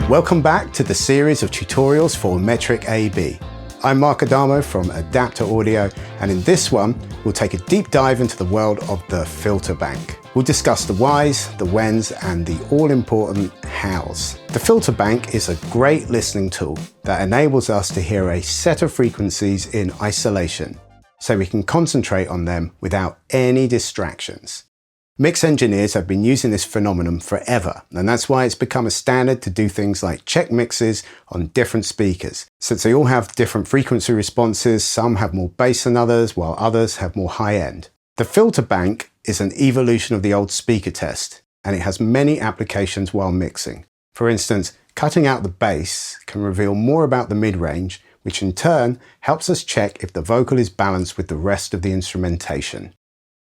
Welcome back to the series of tutorials for Metric AB. I'm Mark Adamo from Adapter Audio, and in this one, we'll take a deep dive into the world of the filter bank. We'll discuss the whys, the whens, and the all-important hows. The filter bank is a great listening tool that enables us to hear a set of frequencies in isolation, so we can concentrate on them without any distractions. Mix engineers have been using this phenomenon forever, and that's why it's become a standard to do things like check mixes on different speakers. Since they all have different frequency responses, some have more bass than others, while others have more high end. The filter bank is an evolution of the old speaker test, and it has many applications while mixing. For instance, cutting out the bass can reveal more about the mid-range, which in turn helps us check if the vocal is balanced with the rest of the instrumentation.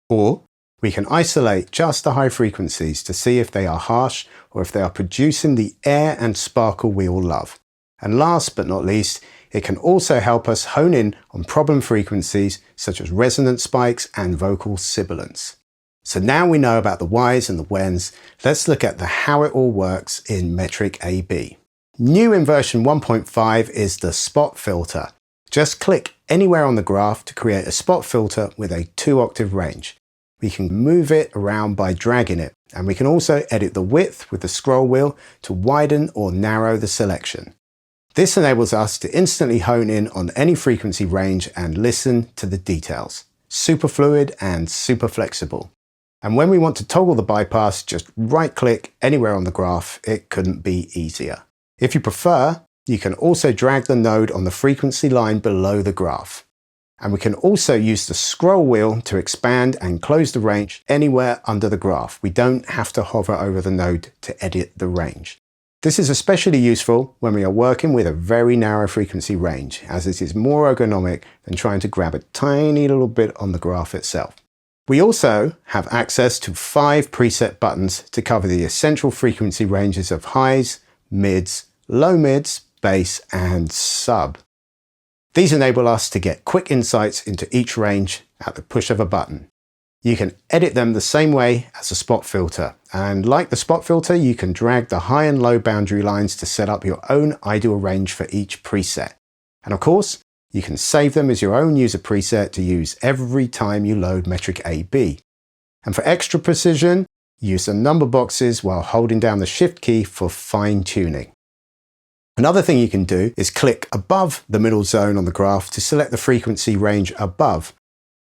Or we can isolate just the high frequencies to see if they are harsh or if they are producing the air and sparkle we all love. And last but not least, it can also help us hone in on problem frequencies such as resonance spikes and vocal sibilance. So now we know about the whys and the whens, let's look at how it all works in Metric AB. New in version 1.5 is the spot filter. Just click anywhere on the graph to create a spot filter with a 2-octave range. We can move it around by dragging it, and we can also edit the width with the scroll wheel to widen or narrow the selection. This enables us to instantly hone in on any frequency range and listen to the details. Super fluid and super flexible. And when we want to toggle the bypass, just right-click anywhere on the graph. It couldn't be easier. If you prefer, you can also drag the node on the frequency line below the graph. And we can also use the scroll wheel to expand and close the range anywhere under the graph. We don't have to hover over the node to edit the range. This is especially useful when we are working with a very narrow frequency range, as it is more ergonomic than trying to grab a tiny little bit on the graph itself. We also have access to 5 preset buttons to cover the essential frequency ranges of highs, mids, low mids, bass, and sub. These enable us to get quick insights into each range at the push of a button. You can edit them the same way as a spot filter, and like the spot filter, you can drag the high and low boundary lines to set up your own ideal range for each preset. And of course, you can save them as your own user preset to use every time you load Metric AB. And for extra precision, use the number boxes while holding down the Shift key for fine tuning. Another thing you can do is click above the middle zone on the graph to select the frequency range above.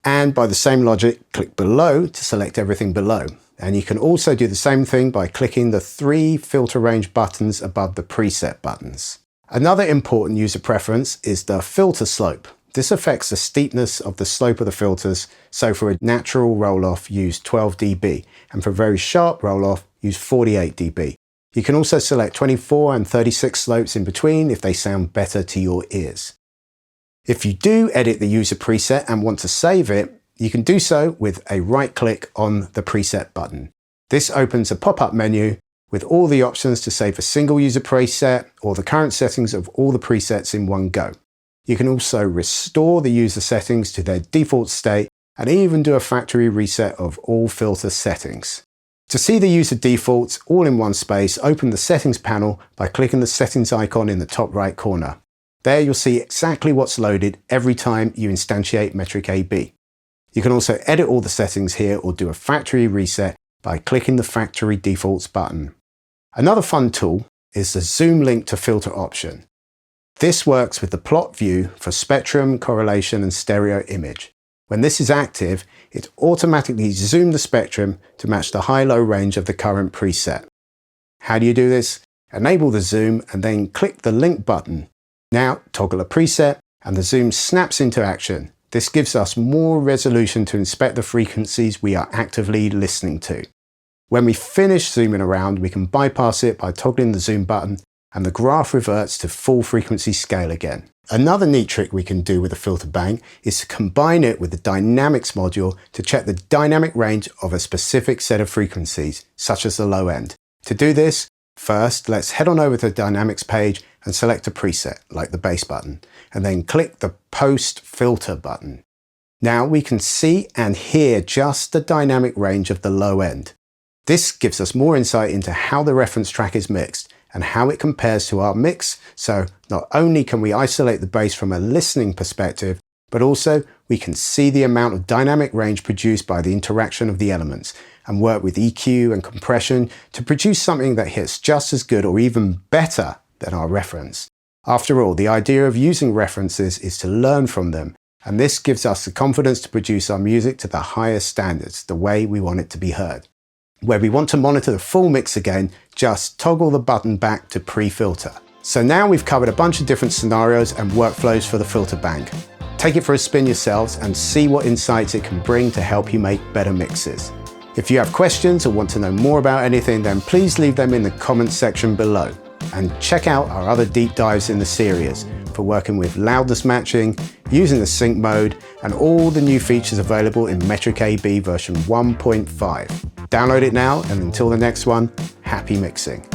And by the same logic, click below to select everything below. And you can also do the same thing by clicking the 3 filter range buttons above the preset buttons. Another important user preference is the filter slope. This affects the steepness of the slope of the filters, so for a natural roll-off, use 12 dB, and for a very sharp roll-off, use 48 dB. You can also select 24 and 36 slopes in between if they sound better to your ears. If you do edit the user preset and want to save it, you can do so with a right-click on the preset button. This opens a pop-up menu with all the options to save a single user preset or the current settings of all the presets in one go. You can also restore the user settings to their default state and even do a factory reset of all filter settings. To see the user defaults all in one space, open the settings panel by clicking the settings icon in the top right corner. There you'll see exactly what's loaded every time you instantiate Metric AB. You can also edit all the settings here or do a factory reset by clicking the factory defaults button. Another fun tool is the zoom link to filter option. This works with the plot view for spectrum, correlation, and stereo image. When this is active, it automatically zooms the spectrum to match the high-low range of the current preset. How do you do this? Enable the zoom and then click the link button. Now toggle a preset and the zoom snaps into action. This gives us more resolution to inspect the frequencies we are actively listening to. When we finish zooming around, we can bypass it by toggling the zoom button and the graph reverts to full frequency scale again. Another neat trick we can do with the filter bank is to combine it with the dynamics module to check the dynamic range of a specific set of frequencies, such as the low end. To do this, first let's head on over to the dynamics page and select a preset, like the bass button, and then click the post filter button. Now we can see and hear just the dynamic range of the low end. This gives us more insight into how the reference track is mixed, and how it compares to our mix. So not only can we isolate the bass from a listening perspective, but also we can see the amount of dynamic range produced by the interaction of the elements and work with EQ and compression to produce something that hits just as good or even better than our reference. After all, the idea of using references is to learn from them, and this gives us the confidence to produce our music to the highest standards, the way we want it to be heard. Where we want to monitor the full mix again, just toggle the button back to pre-filter. So now we've covered a bunch of different scenarios and workflows for the filter bank. Take it for a spin yourselves and see what insights it can bring to help you make better mixes. If you have questions or want to know more about anything, then please leave them in the comments section below. And check out our other deep dives in the series for working with loudness matching, using the sync mode, and all the new features available in Metric AB version 1.5. Download it now, and until the next one, happy mixing.